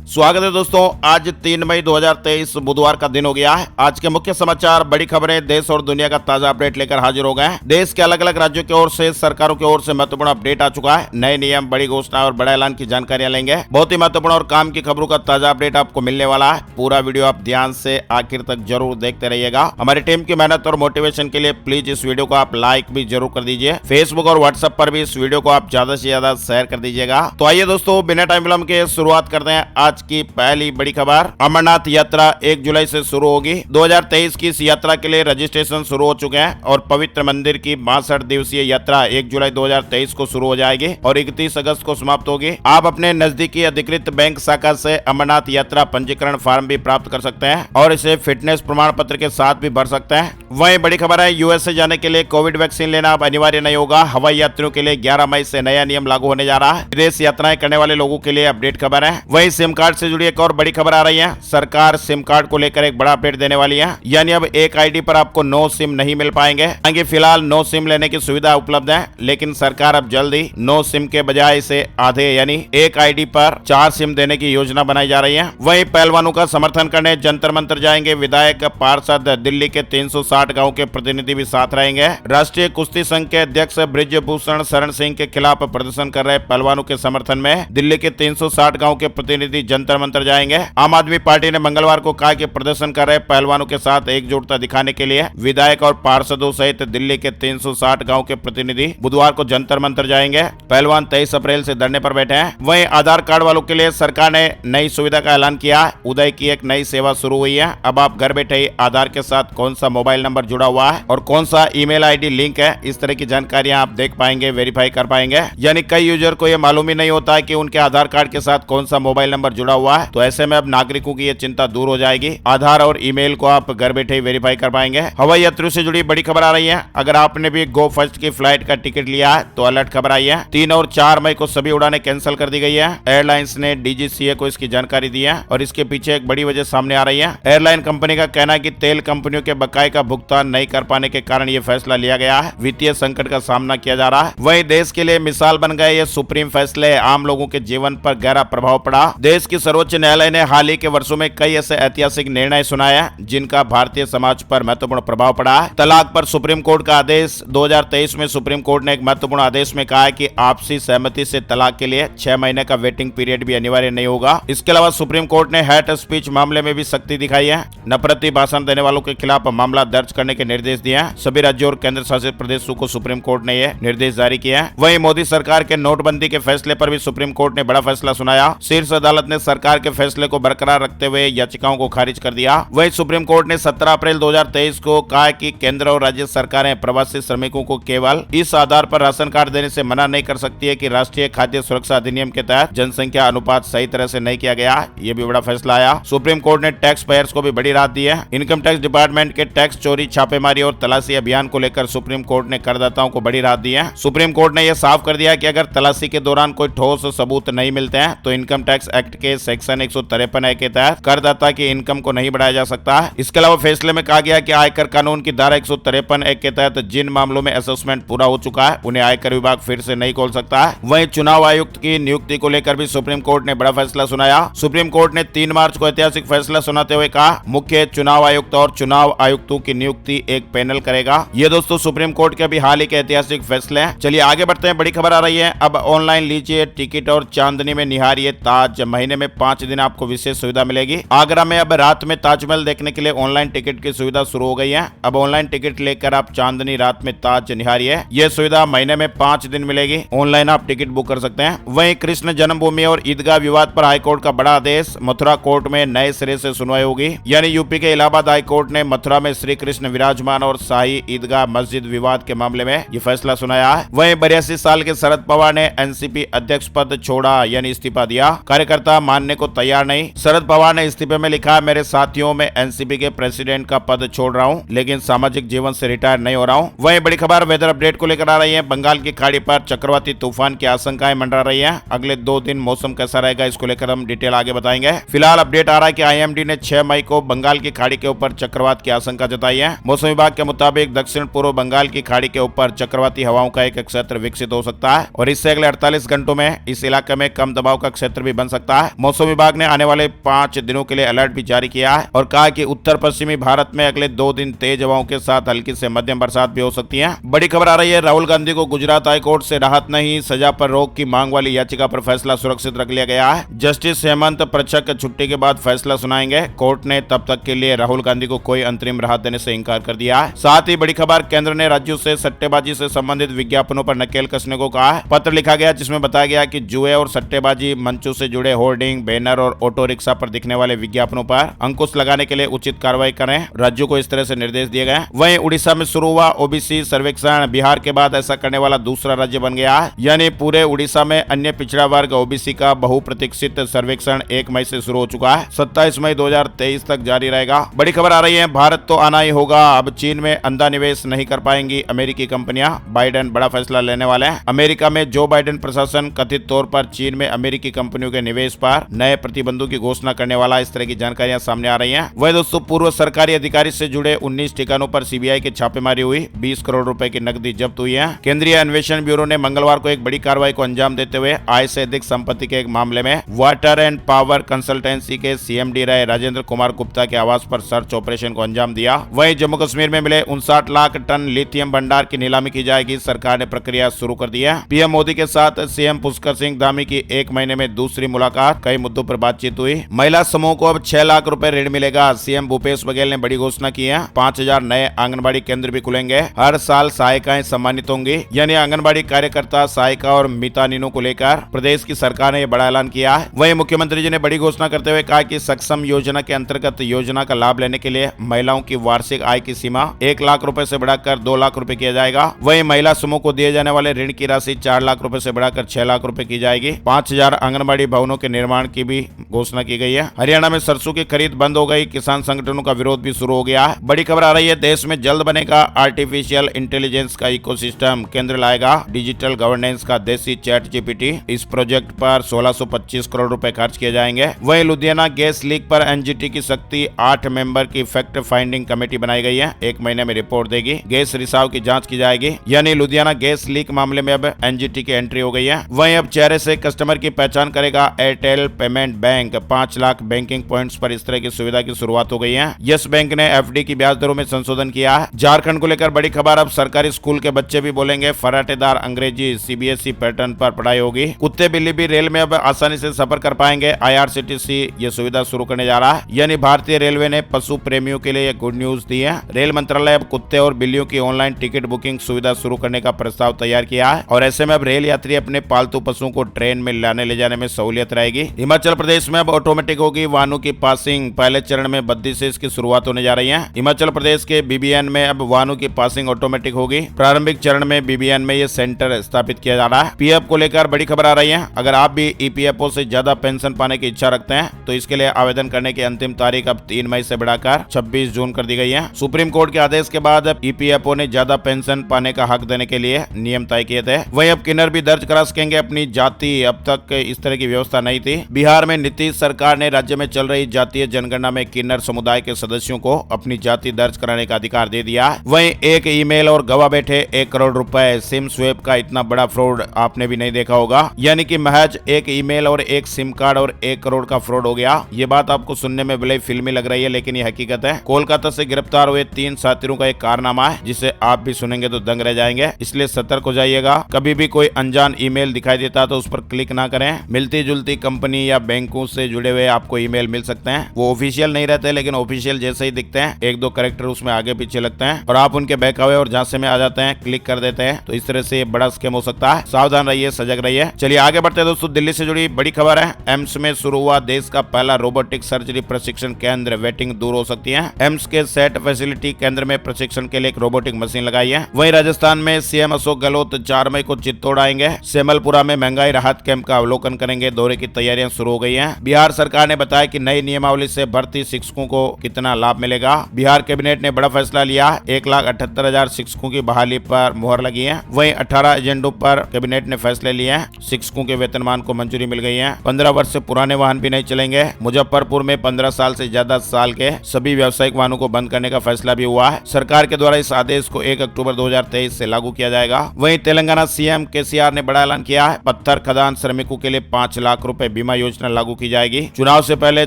स्वागत है दोस्तों। आज 3 मई 2023 बुधवार का दिन हो गया है। आज के मुख्य समाचार, बड़ी खबरें, देश और दुनिया का ताजा अपडेट लेकर हाजिर हो गए हैं। देश के अलग अलग राज्यों की ओर से, सरकारों की ओर से महत्वपूर्ण अपडेट आ चुका है। नए नियम, बड़ी घोषणा और बड़ा ऐलान की जानकारियां लेंगे। बहुत ही महत्वपूर्ण और काम की खबरों का ताजा अपडेट आपको मिलने वाला है। पूरा वीडियो आप ध्यान से आखिर तक जरूर देखते रहिएगा। हमारी टीम की मेहनत और मोटिवेशन के लिए प्लीज इस वीडियो को आप लाइक भी जरूर कर दीजिए। फेसबुक और व्हाट्सएप पर भी इस वीडियो को आप ज्यादा से ज्यादा शेयर कर दीजिएगा। तो आइए दोस्तों, बिना टाइम विलंब के शुरुआत करते हैं आज की पहली बड़ी खबर। अमरनाथ यात्रा 1 जुलाई से शुरू होगी। 2023 की इस यात्रा के लिए रजिस्ट्रेशन शुरू हो चुके हैं और पवित्र मंदिर की 62 दिवसीय यात्रा 1 जुलाई 2023 को शुरू हो जाएगी और 31 अगस्त को समाप्त होगी। आप अपने नजदीकी अधिकृत बैंक शाखा से अमरनाथ यात्रा पंजीकरण फॉर्म भी प्राप्त कर सकते हैं और इसे फिटनेस प्रमाण पत्र के साथ भी भर सकते हैं। वहीं बड़ी खबर है, यूएसए जाने के लिए कोविड वैक्सीन लेना अब अनिवार्य नहीं होगा। हवाई यात्रियों के लिए 11 मई से नया नियम लागू होने जा रहा है। विदेश यात्राएं करने वाले लोगों के लिए अपडेट खबर है। वहीं सिम कार्ड से जुड़ी एक और बड़ी खबर आ रही है। सरकार सिम कार्ड को लेकर एक बड़ा अपडेट देने वाली है, यानी अब एक आईडी पर आपको 9 सिम नहीं मिल पाएंगे। फिलहाल 9 सिम लेने की सुविधा उपलब्ध है, लेकिन सरकार अब जल्द ही 9 सिम के बजाय इसे आधे यानी एक आईडी पर 4 सिम देने की योजना बनाई जा रही है। वहीं पहलवानों का समर्थन करने जंतर मंतर जाएंगे विधायक, पार्षद, दिल्ली के 360 गाँव के प्रतिनिधि भी साथ रहेंगे। राष्ट्रीय कुश्ती संघ के अध्यक्ष ब्रिजभूषण शरण सिंह के खिलाफ प्रदर्शन कर रहे पहलवानों के समर्थन में दिल्ली के 360 गाँव के प्रतिनिधि जंतर मंतर जाएंगे। आम आदमी पार्टी ने मंगलवार को कहा कि प्रदर्शन कर रहे पहलवानों के साथ एकजुटता दिखाने के लिए विधायक और पार्षदों सहित दिल्ली के 360 गांव के प्रतिनिधि बुधवार को जंतर मंतर जाएंगे। पहलवान 23 अप्रैल से धरने पर बैठे हैं। वहीं आधार कार्ड वालों के लिए सरकार ने नई सुविधा का ऐलान किया। उदय की एक नई सेवा शुरू हुई है। अब आप घर बैठे ही आधार के साथ कौन सा मोबाइल नंबर जुड़ा हुआ है और कौन सा ईमेल आईडी लिंक है, इस तरह की जानकारियां आप देख पाएंगे, वेरीफाई कर पाएंगे। यानी कई यूजर को यह मालूम ही नहीं होता है कि उनके आधार कार्ड के साथ कौन सा मोबाइल नंबर जुड़ा हुआ है। तो ऐसे में अब नागरिकों की चिंता दूर हो जाएगी। आधार और ईमेल को आप घर बैठे ही वेरीफाई कर पाएंगे। हवाई यात्रियों से जुड़ी बड़ी खबर आ रही है। अगर आपने भी गो फर्स्ट की फ्लाइट का टिकट लिया है तो अलर्ट खबर आई है। 3 और 4 मई को सभी उड़ानें कैंसिल कर दी गई है। एयरलाइंस ने डीजीसीए को इसकी जानकारी दी है और इसके पीछे एक बड़ी वजह सामने आ रही है। एयरलाइन कंपनी का कहना है कि तेल कंपनियों के बकाये का भुगतान नहीं कर पाने के कारण ये फैसला लिया गया है। वित्तीय संकट का सामना किया जा रहा है। वहीं देश के लिए मिसाल बन गए ये सुप्रीम फैसले। आम लोगों के जीवन पर गहरा प्रभाव पड़ा। देश की सर्वोच्च न्यायालय ने हाल ही के वर्षों में कई ऐसे ऐतिहासिक निर्णय सुनाया जिनका भारतीय समाज पर महत्वपूर्ण प्रभाव पड़ा है। तलाक पर सुप्रीम कोर्ट का आदेश। 2023 में सुप्रीम कोर्ट ने एक महत्वपूर्ण आदेश में कहा है कि आपसी सहमति से तलाक के लिए 6 महीने का वेटिंग पीरियड भी अनिवार्य नहीं होगा। इसके अलावा सुप्रीम कोर्ट ने हेट स्पीच मामले में भी सख्ती दिखाई है। नफरती भाषण देने वालों के खिलाफ मामला दर्ज करने के निर्देश दिए हैं। सभी राज्यों और केंद्र शासित प्रदेशों को सुप्रीम कोर्ट ने यह निर्देश जारी किए हैं। वहीं मोदी सरकार के नोटबंदी के फैसले पर भी सुप्रीम कोर्ट ने बड़ा फैसला सुनाया। शीर्ष अदालत ने सरकार के फैसले को बरकरार रखते हुए याचिकाओं को खारिज कर दिया। वहीं सुप्रीम कोर्ट ने 17 अप्रैल 2023 को कहा कि केंद्र और राज्य सरकारें प्रवासी श्रमिकों को केवल इस आधार पर राशन कार्ड देने से मना नहीं कर सकती है कि राष्ट्रीय खाद्य सुरक्षा अधिनियम के तहत जनसंख्या अनुपात सही तरह से नहीं किया गया। ये भी बड़ा फैसला आया। सुप्रीम कोर्ट ने टैक्स पेयर्स को भी बड़ी राहत दी है। इनकम टैक्स डिपार्टमेंट के टैक्स चोरी, छापेमारी और तलाशी अभियान को लेकर सुप्रीम कोर्ट ने करदाताओं को बड़ी राहत दी है। सुप्रीम कोर्ट ने यह साफ कर दिया कि अगर तलाशी के दौरान कोई ठोस सबूत नहीं मिलते हैं तो इनकम टैक्स एक्ट के सेक्शन 153 ए के तहत करदाता की इनकम को नहीं बढ़ाया जा सकता है। इसके अलावा फैसले में कहा गया कि आयकर कानून की धारा 153 ए के तहत जिन मामलों में असेसमेंट पूरा हो चुका है उन्हें आयकर विभाग फिर से नहीं खोल सकता है। वहीं चुनाव आयुक्त की नियुक्ति को लेकर भी सुप्रीम कोर्ट ने बड़ा फैसला सुनाया। सुप्रीम कोर्ट ने 3 मार्च को ऐतिहासिक फैसला सुनाते हुए कहा, मुख्य चुनाव आयुक्त और चुनाव आयुक्तों की नियुक्ति एक पैनल करेगा। ये दोस्तों सुप्रीम कोर्ट के भी हाल ही के ऐतिहासिक फैसले हैं। चलिए आगे बढ़ते हैं। बड़ी खबर आ रही है। अब ऑनलाइन लीजिए टिकट और चांदनी में निहारिए ताज। महीने में 5 दिन आपको विशेष सुविधा मिलेगी। आगरा में अब रात में ताजमहल देखने के लिए ऑनलाइन टिकट की सुविधा शुरू हो गई है। अब ऑनलाइन टिकट लेकर आप चांदनी रात में ताज निहारिए। यह सुविधा महीने में 5 दिन मिलेगी। ऑनलाइन आप टिकट बुक कर सकते हैं। वहीं कृष्ण जन्मभूमि और ईदगाह विवाद पर हाईकोर्ट का बड़ा आदेश। मथुरा कोर्ट में नए सिरे से सुनवाई होगी। यानी यूपी के इलाहाबाद हाईकोर्ट ने मथुरा में श्री कृष्ण विराजमान और शाही ईदगाह मस्जिद विवाद के मामले में यह फैसला सुनाया है। वहीं 82 साल के शरद पवार ने एनसीपी अध्यक्ष पद छोड़ा, यानी इस्तीफा दिया। कार्यकर्ता मानने को तैयार नहीं। शरद पवार ने इस्तीफे में लिखा, मेरे साथियों में एनसीपी के प्रेसिडेंट का पद छोड़ रहा हूं, लेकिन सामाजिक जीवन से रिटायर नहीं हो रहा हूं। वहीं बड़ी खबर वेदर अपडेट को लेकर आ रही है। बंगाल की खाड़ी पर चक्रवाती तूफान की आशंकाएं मंडरा रही है। अगले 2 दिन मौसम कैसा रहेगा इसको लेकर हम डिटेल आगे बताएंगे। फिलहाल अपडेट आ रहा है कि आईएमडी ने 6 मई को बंगाल की खाड़ी के ऊपर चक्रवात की आशंका जताई है। मौसम विभाग के मुताबिक दक्षिण पूर्व बंगाल की खाड़ी के ऊपर चक्रवाती हवाओं का एक क्षेत्र विकसित हो सकता है और इससे अगले 48 घंटों में इस इलाके में कम दबाव का क्षेत्र भी बन सकता है। मौसम विभाग ने आने वाले 5 दिनों के लिए अलर्ट भी जारी किया है और कहा कि उत्तर पश्चिमी भारत में अगले 2 दिन तेज हवाओं के साथ हल्की से मध्यम बरसात भी हो सकती है। बड़ी खबर आ रही है, राहुल गांधी को गुजरात हाईकोर्ट से राहत नहीं, सजा पर रोक की मांग वाली याचिका पर फैसला सुरक्षित रख लिया गया है। जस्टिस हेमंत प्रचक छुट्टी के बाद फैसला सुनाएंगे। कोर्ट ने तब तक के लिए राहुल गांधी को कोई अंतरिम राहत देने से इंकार कर दिया है। साथ ही बड़ी खबर, केंद्र ने राज्यों से सट्टेबाजी से संबंधित विज्ञापनों पर नकेल कसने को कहा है। पत्र लिखा गया जिसमें बताया गया कि जुए और सट्टेबाजी मंचों से जुड़े होर्डिंग, बैनर और ऑटो रिक्शा पर दिखने वाले विज्ञापनों पर अंकुश लगाने के लिए उचित कार्रवाई करें। राज्यों को इस तरह से निर्देश दिए गए। वहीं उड़ीसा में शुरू हुआ ओबीसी सर्वेक्षण बिहार के बाद ऐसा करने वाला दूसरा राज्य बन गया है। यानी पूरे उड़ीसा में अन्य पिछड़ा वर्ग ओबीसी का बहुप्रतीक्षित सर्वेक्षण 1 मई से शुरू हो चुका है। 27 मई 2023 तक जारी रहेगा। बड़ी खबर आ रही है, भारत तो आना ही होगा, अब चीन में अंधा निवेश नहीं कर पाएंगी अमेरिकी कंपनियां। बाइडेन बड़ा फैसला लेने वाले हैं। अमेरिका में जो बाइडेन प्रशासन कथित तौर पर चीन में अमेरिकी कंपनियों के निवेश पर नए प्रतिबंधों की घोषणा करने वाला, इस तरह की जानकारियां सामने आ रही हैं। वह दोस्तों, पूर्व सरकारी अधिकारी से जुड़े 19 ठिकानों पर सीबीआई की छापेमारी हुई, 20 करोड़ रुपए की नकदी जब्त हुई है। केंद्रीय अन्वेषण ब्यूरो ने मंगलवार को एक बड़ी कार्रवाई को अंजाम देते हुए आय से अधिक संपत्ति के एक मामले में वाटर एंड पावर कंसल्टेंसी के सीएमडी रहे राजेंद्र कुमार गुप्ता के आवास पर सर्च ऑपरेशन को अंजाम दिया। वहीं जम्मू कश्मीर में मिले 59 लाख टन लिथियम भंडार की नीलामी की जाएगी, सरकार ने प्रक्रिया शुरू कर दी है। पीएम मोदी के साथ सीएम पुष्कर सिंह धामी की 1 महीने में दूसरी मुलाकात, कई मुद्दों पर बातचीत हुई। महिला समूह को अब 6 लाख रुपए ऋण मिलेगा, सीएम भूपेश बघेल ने बड़ी घोषणा की है। 5000 नए आंगनबाड़ी केंद्र भी खुलेंगे। हर साल सहायिकाएं सम्मानित होंगी, यानी आंगनबाड़ी कार्यकर्ता, सहायिका और मितानिनों को लेकर प्रदेश की सरकार ने यह बड़ा ऐलान किया है। वहीं मुख्यमंत्री जी ने बड़ी घोषणा करते हुए कहा कि सक्षम योजना के अंतर्गत योजना का लाभ लेने के लिए महिलाओं की वार्षिक आय की सीमा 1 लाख रुपए से बढ़ाकर 2 लाख रुपए किया जाएगा। वहीं महिला समूह को दिए जाने वाले ऋण की राशि 4 लाख रुपए से बढ़ाकर 6 लाख रुपए की जाएगी। 5000 आंगनबाड़ी भवनों के निर्माण की भी घोषणा की गई है। हरियाणा में सरसों की खरीद बंद हो गई, किसान संगठनों का विरोध भी शुरू हो गया है। बड़ी खबर आ रही है, देश में जल्द बनेगा आर्टिफिशियल इंटेलिजेंस का इकोसिस्टम, केंद्र लाएगा डिजिटल गवर्नेंस का देसी चैट जीपीटी। इस प्रोजेक्ट पर 1625 करोड़ रुपए खर्च किए जाएंगे। वहीं लुधियाना गैस लीक पर एनजीटी की शक्ति 8 मेंबर की फैक्ट फाइंडिंग कमेटी बनाई गई है, 1 महीने में रिपोर्ट देगी। गैस रिसाव की जांच की जाएगी, यानी लुधियाना गैस लीक मामले में अब एनजीटी की एंट्री हो गई है। वहीं अब चेहरे से कस्टमर की पहचान करेगा Airtel payment bank. 5 lakh banking points पर इस तरह की सुविधा की शुरुआत हो गई है। यस बैंक ने एफडी की ब्याज दरों में संशोधन किया है। झारखंड को लेकर बड़ी खबर, अब सरकारी स्कूल के बच्चे भी बोलेंगे फराटेदार अंग्रेजी, सीबीएसई पैटर्न पर पढ़ाई होगी। कुत्ते बिल्ली भी रेल में अब आसानी से सफर कर पाएंगे। आईआरसीटीसी ये सुविधा शुरू करने जा रहा है, यानी भारतीय रेलवे ने पशु प्रेमियों के लिए गुड न्यूज दी है। रेल मंत्रालय अब कुत्ते और बिल्लियों की ऑनलाइन टिकट बुकिंग सुविधा शुरू करने का प्रस्ताव तैयार किया है और ऐसे में अब रेल यात्री अपने पालतू पशुओं को ट्रेन में लाने ले जाने में सहूलियत रहेगी। हिमाचल प्रदेश में अब ऑटोमेटिक होगी वाहनों की पासिंग, पहले चरण में बद्दी से इसकी शुरुआत होने जा रही है। हिमाचल प्रदेश के बीबीएन में अब वाहनों की पासिंग ऑटोमेटिक होगी। प्रारंभिक चरण में बीबीएन में ये सेंटर स्थापित किया जा रहा है। पीएफ को लेकर बड़ी खबर आ रही है, अगर आप भी ईपीएफओ से ज्यादा पेंशन पाने की इच्छा रखते हैं तो इसके लिए आवेदन करने की अंतिम तारीख अब 3 मई से बढ़ाकर 26 जून कर दी गई है। सुप्रीम कोर्ट के आदेश के बाद अब ईपीएफओ ने ज्यादा पेंशन पाने का हक देने के लिए नियम तय किए थे। वहीं अब किन्नर भी दर्ज करा सकेंगे अपनी जाति, अब तक इस तरह की व्यवस्था नहीं थी। बिहार में नीतीश सरकार ने राज्य में चल रही जातीय जनगणना में किन्नर समुदाय के सदस्यों को अपनी जाति दर्ज कराने का अधिकार दे दिया। वहीं एक ईमेल और गवा बैठे 1 करोड़ रुपए, सिम स्वेप का इतना बड़ा फ्रॉड आपने भी नहीं देखा होगा, यानी कि महज एक ईमेल और एक सिम कार्ड और 1 करोड़ का फ्रॉड हो गया। ये बात आपको सुनने में भले फिल्मी लग रही है, लेकिन ये हकीकत है। कोलकाता से गिरफ्तार हुए 3 साथियों का एक कारनामा है जिसे आप भी सुनेंगे तो दंग रह जाएंगे, इसलिए सतर्क हो जाइएगा। कभी भी कोई अनजान ईमेल दिखाई देता तो उस पर क्लिक ना करें। मिलती जुलती कंपनी या बैंकों से जुड़े हुए आपको ईमेल मिल सकते हैं, वो ऑफिशियल नहीं रहते लेकिन ऑफिशियल जैसे ही दिखते हैं, 1-2 कैरेक्टर उसमें आगे पीछे लगते हैं और आप उनके बहकावे और झांसे में आ जाते हैं, क्लिक कर देते हैं। तो इस तरह से बड़ा स्कैम हो सकता है, सावधान रहिए, सजग रहिए। चलिए आगे बढ़ते हैं दोस्तों, दिल्ली से जुड़ी बड़ी खबर है। एम्स में शुरू हुआ देश का पहला रोबोटिक सर्जरी प्रशिक्षण केंद्र, वेटिंग दूर हो सकती है। एम्स के सेट फैसिलिटी केंद्र में प्रशिक्षण के लिए एक रोबोटिक मशीन लगाई है। वहीं राजस्थान में सीएम अशोक गहलोत 4 मई को चित्तौड़ आएंगे। सेमलपुरा में महंगाई राहत कैंप का अवलोकन करेंगे, दौरे की तैयारियां शुरू हो गई हैं। बिहार सरकार ने बताया कि नई नियमावली से भर्ती शिक्षकों को कितना लाभ मिलेगा। बिहार कैबिनेट ने बड़ा फैसला लिया, 1,78,000 शिक्षकों की बहाली पर मुहर लगी है। वहीं 18 एजेंडों पर कैबिनेट ने फैसले लिए हैं। शिक्षकों के वेतनमान को मंजूरी मिल गई है। 15 वर्ष से पुराने वाहन भी नहीं चलेंगे। मुजफ्फरपुर में 15 साल से ज्यादा साल के सभी व्यावसायिक वाहनों को बंद करने का फैसला भी हुआ है। सरकार के द्वारा इस आदेश को 1 अक्टूबर 2023 से लागू किया जाएगा। वहीं तेलंगाना सीएम केसीआर ने बड़ा ऐलान किया है, पत्थर खदान श्रमिकों के लिए 5 लाख रुपए बीमा योजना लागू की जाएगी। चुनाव से पहले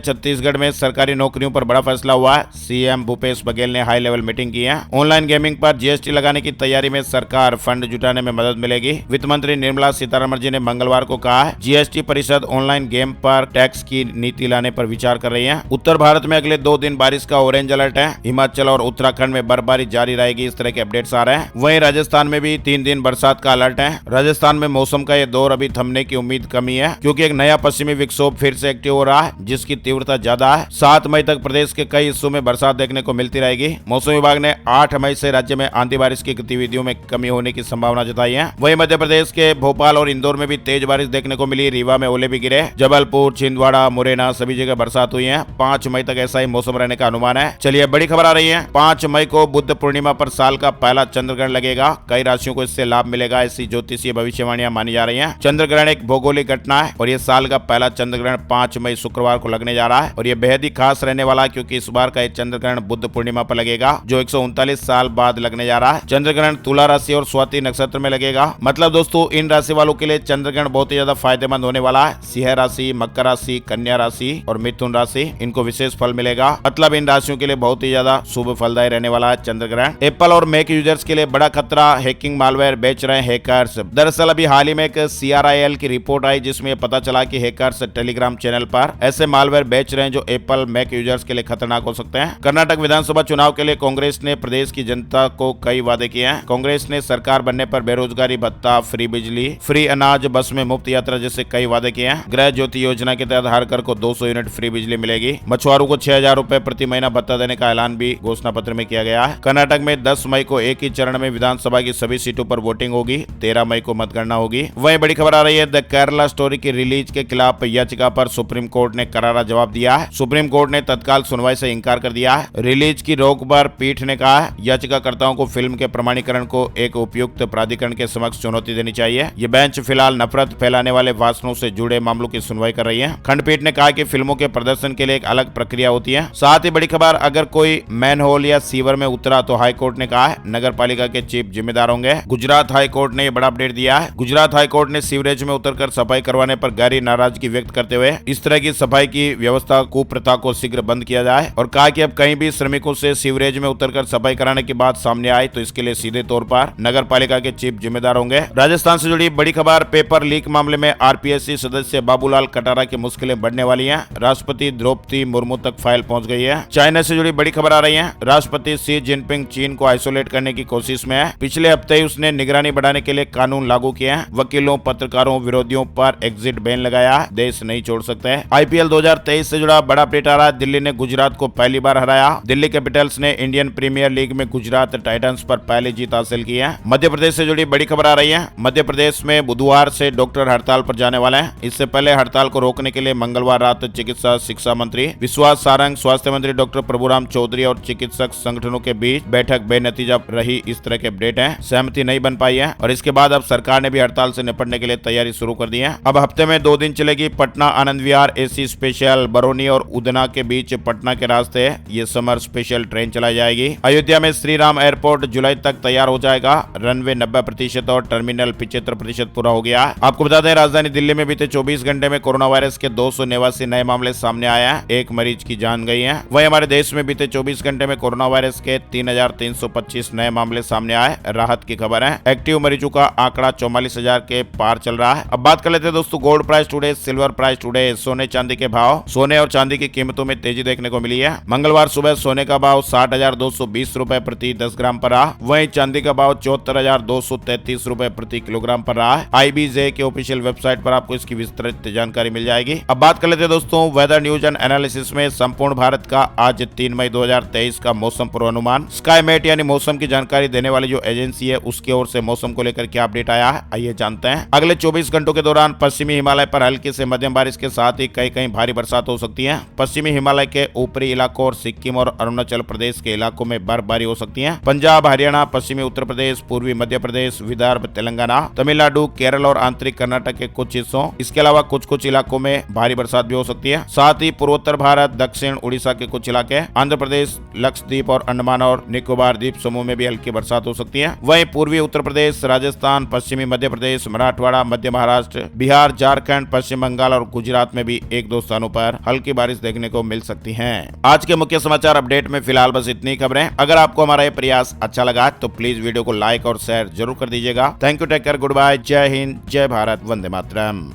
छत्तीसगढ़ में सरकारी नौकरियों पर बड़ा फैसला हुआ है। सीएम भूपेश बघेल ने हाई लेवल मीटिंग की है। ऑनलाइन गेमिंग पर जीएसटी लगाने की तैयारी में सरकार फंड जुटाने में मदद मिलेगी। वित्त मंत्री निर्मला सीतारमण जी ने मंगलवार को कहा है, जीएसटी परिषद ऑनलाइन गेम पर टैक्स की नीति लाने पर विचार कर रही है। उत्तर भारत में अगले 2 दिन बारिश का ऑरेंज अलर्ट है। हिमाचल और उत्तराखंड में बर्फबारी जारी रहेगी, इस तरह के अपडेट्स आ रहे हैं। वहीं राजस्थान में भी 3 दिन बरसात का अलर्ट है। राजस्थान में मौसम का ये दौर अभी थमने की उम्मीद कमी है, क्योंकि एक नया पश्चिमी विक्षोभ फिर से एक्टिव हो रहा है, जिसकी तीव्रता ज्यादा है। 7 मई तक प्रदेश के कई हिस्सों में बरसात देखने को मिलती रहेगी। मौसम विभाग ने 8 मई से राज्य में आंधी बारिश की गतिविधियों में कमी होने की संभावना जताई है। वहीं मध्य प्रदेश के भोपाल और इंदौर में भी तेज बारिश देखने को मिली। रीवा में ओले भी गिरे। जबलपुर, छिंदवाड़ा, मुरैना सभी जगह बरसात हुई है। 5 मई तक ऐसा ही मौसम रहने का अनुमान है। चलिए बड़ी खबर आ रही है। 5 मई को बुद्ध पूर्णिमा पर साल का पहला चंद्रग्रहण लगेगा। कई राशियों को इससे लाभ मिलेगा, ऐसी ज्योतिषीय भविष्यवाणियां मानी जा रही है। चंद्रग्रहण एक भौगोलिक घटना है और ये साल का पहला चंद्रग्रहण 5 मई शुक्रवार को लगने जा रहा है और ये बेहद ही खास रहने वाला है, क्योंकि इस बार का ये चंद्रग्रहण बुद्ध पूर्णिमा पर लगेगा, जो 139 साल बाद लगने जा रहा है। चंद्रग्रहण तुला राशि और स्वाति नक्षत्र में लगेगा। मतलब दोस्तों, इन राशि वालों के लिए चंद्रग्रहण बहुत ही ज्यादा फायदेमंद होने वाला है। सिंह राशि, मकर राशि, कन्या राशि और मिथुन राशि, इनको विशेष फल मिलेगा। मतलब इन राशियों के लिए बहुत ही ज्यादा शुभ फलदायी रहने वाला है चंद्रग्रहण। एप्पल और मैक यूजर्स के लिए बड़ा खतरा, हैकिंग मालवेयर बेच रहे हैकर्स। दरअसल अभी हाल ही में एक CRIL की रिपोर्ट आई, जिसमें पता चला कि हैकर्स टेलीग्राम चैनल पर ऐसे मालवेयर बेच रहे हैं जो एप्पल मैक यूजर्स के लिए खतरनाक हो सकते हैं। कर्नाटक विधानसभा चुनाव के लिए कांग्रेस ने प्रदेश की जनता को कई वादे किए हैं। कांग्रेस ने सरकार बनने पर बेरोजगारी भत्ता, फ्री बिजली, फ्री अनाज, बस में मुफ्त यात्रा जैसे कई वादे किए हैं। गृह ज्योति योजना के तहत हर घर को 200 यूनिट फ्री बिजली मिलेगी। मछुआरों को 6000 रुपए प्रति महीना भत्ता देने का ऐलान भी घोषणा पत्र में किया गया है। कर्नाटक में 10 मई को एक ही चरण में विधानसभा की सभी सीटों पर वोटिंग होगी। 13 मई को मतगणना होगी। वहीं बड़ी खबर आ रही है, द केरला स्टोरी की रिलीज के खिलाफ याचिका पर सुप्रीम कोर्ट ने करारा जवाब दिया है। सुप्रीम कोर्ट ने तत्काल सुनवाई से इंकार कर दिया है। रिलीज की रोक पर पीठ ने कहा है, याचिकाकर्ताओं को फिल्म के प्रमाणीकरण को एक उपयुक्त प्राधिकरण के समक्ष चुनौती देनी चाहिए। ये बेंच फिलहाल नफरत फैलाने वाले भाषणों से जुड़े मामलों की सुनवाई कर रही है। खंडपीठ ने कहा कि फिल्मों के प्रदर्शन के लिए एक अलग प्रक्रिया होती है। साथ ही बड़ी खबर, अगर कोई मैनहोल या सीवर में उतरा तो हाई कोर्ट ने कहा है नगर पालिका के चीफ जिम्मेदार होंगे। गुजरात हाई कोर्ट ने यह बड़ा अपडेट दिया है। गुजरात हाई कोर्ट ने सीवरेज में उतरकर सफाई करवाने पर गहरी नाराजगी व्यक्त करते हुए इस तरह की सफाई की व्यवस्था कुप्रथा को शीघ्र बंद किया जाए और कहा कि अब कहीं भी श्रमिकों से सीवरेज में उतरकर सफाई कराने की बात सामने आए तो इसके लिए सीधे तौर पर नगर पालिका के चीफ जिम्मेदार होंगे। राजस्थान से जुड़ी बड़ी खबर, पेपर लीक मामले में RPSC सदस्य बाबूलाल कटारा की मुश्किलें बढ़ने वाली हैं। राष्ट्रपति द्रौपदी मुर्मू तक फाइल पहुंच गई है। चाइना से जुड़ी बड़ी खबर आ रही है। राष्ट्रपति शी जिनपिंग चीन को आइसोलेट करने की कोशिश में है। पिछले हफ्ते ही उसने निगरानी बढ़ाने के लिए कानून लागू किए हैं। वकीलों, पत्रकारों, विरोधियों पर एग्जिट बैन लगाया है। देश नहीं छोड़ सकते। IPL 2023 से जुड़ा बड़ा अपडेट आ रहा है। दिल्ली ने गुजरात को पहली बार हराया। दिल्ली कैपिटल्स ने इंडियन प्रीमियर लीग में गुजरात टाइटंस पर पहली जीत हासिल की है। मध्य प्रदेश से जुड़ी बड़ी खबर आ रही है। मध्य प्रदेश में बुधवार से डॉक्टर हड़ताल पर जाने वाले हैं। इससे पहले हड़ताल को रोकने के लिए मंगलवार रात चिकित्सा शिक्षा मंत्री विश्वास सारंग, स्वास्थ्य मंत्री डॉक्टर प्रभुराम चौधरी और चिकित्सक संगठनों के बीच बैठक बेनतीजा रही। इस तरह के अपडेट हैं। सहमति नहीं बन पाई है और इसके बाद अब सरकार ने भी हड़ताल से निपटने के लिए तैयारी शुरू कर दी है। अब हफ्ते में 2 दिन चलेगी पटना आनंद विहार AC स्पेशल। बरौनी और उदना के बीच पटना के रास्ते ये समर स्पेशल ट्रेन चलाई जाएगी। अयोध्या में श्री राम एयरपोर्ट जुलाई तक तैयार हो जाएगा। रनवे 90% और टर्मिनल 75% पूरा हो गया है। आपको बता दें, राजधानी दिल्ली में बीते 24 घंटे में कोरोना वायरस के 289 नए मामले सामने आए हैं। एक मरीज की जान गई है। वहीं हमारे देश में बीते 24 घंटे में कोरोना वायरस के 3325 नए मामले सामने आए। राहत की खबर है। एक्टिव मरीजों का आंकड़ा 44,000 के पार चल रहा है। अब बात कर लेते हैं दोस्तों gold price today, silver price today, सोने चांदी के भाव। सोने और चांदी की कीमतों में तेजी देखने को मिली है। मंगलवार सुबह सोने का भाव 60,220 रुपए प्रति 10 ग्राम पर रहा। वहीं चांदी का भाव 74,233 रुपए प्रति किलोग्राम पर रहा है। IBJ के ऑफिशियल वेबसाइट पर आपको इसकी विस्तृत जानकारी मिल जाएगी। अब बात कर लेते हैं दोस्तों वेदर न्यूज एंड एनालिसिस में संपूर्ण भारत का आज 3 मई 2023 का मौसम पूर्वानुमान। स्काईमेट यानी मौसम की जानकारी देने वाली जो एजेंसी है उसकी ओर से मौसम को लेकर क्या अपडेट आया है, आइए जानते हैं। अगले 24 घंटों के दौरान पश्चिमी हिमालय पर हल्की से मध्यम बारिश के साथ ही कहीं भारी बरसात हो सकती है। पश्चिमी हिमालय के ऊपरी इलाकों और सिक्किम और अरुणाचल प्रदेश के इलाकों में बर्फबारी हो सकती है। पंजाब, हरियाणा, पश्चिमी उत्तर प्रदेश, पूर्वी मध्य प्रदेश, विदर्भ, तेलंगाना, तमिलनाडु, केरल और आंतरिक कर्नाटक के कुछ हिस्सों, इसके अलावा कुछ इलाकों में भारी बरसात भी हो सकती है। साथ ही पूर्वोत्तर भारत, दक्षिण उड़ीसा के कुछ इलाके, आंध्र प्रदेश, लक्षद्वीप और अंडमान और निकोबार द्वीप समूह में भी हल्की बरसात हो सकती है। वहीं पूर्वी उत्तर प्रदेश, राजस्थान, पश्चिमी मध्य प्रदेश, मराठवाड़ा, मध्य महाराष्ट्र, बिहार, झारखंड, पश्चिम बंगाल और गुजरात में भी एक दो स्थानों पर हल्की बारिश देखने को मिल सकती है। आज के मुख्य समाचार अपडेट में फिलहाल बस इतनी खबरें। अगर आपको हमारा ये प्रयास अच्छा लगा तो प्लीज वीडियो को लाइक और शेयर जरूर कर दीजिएगा। Thank you, take care, good bye, जय हिंद, जय भारत, वंदे मातरम।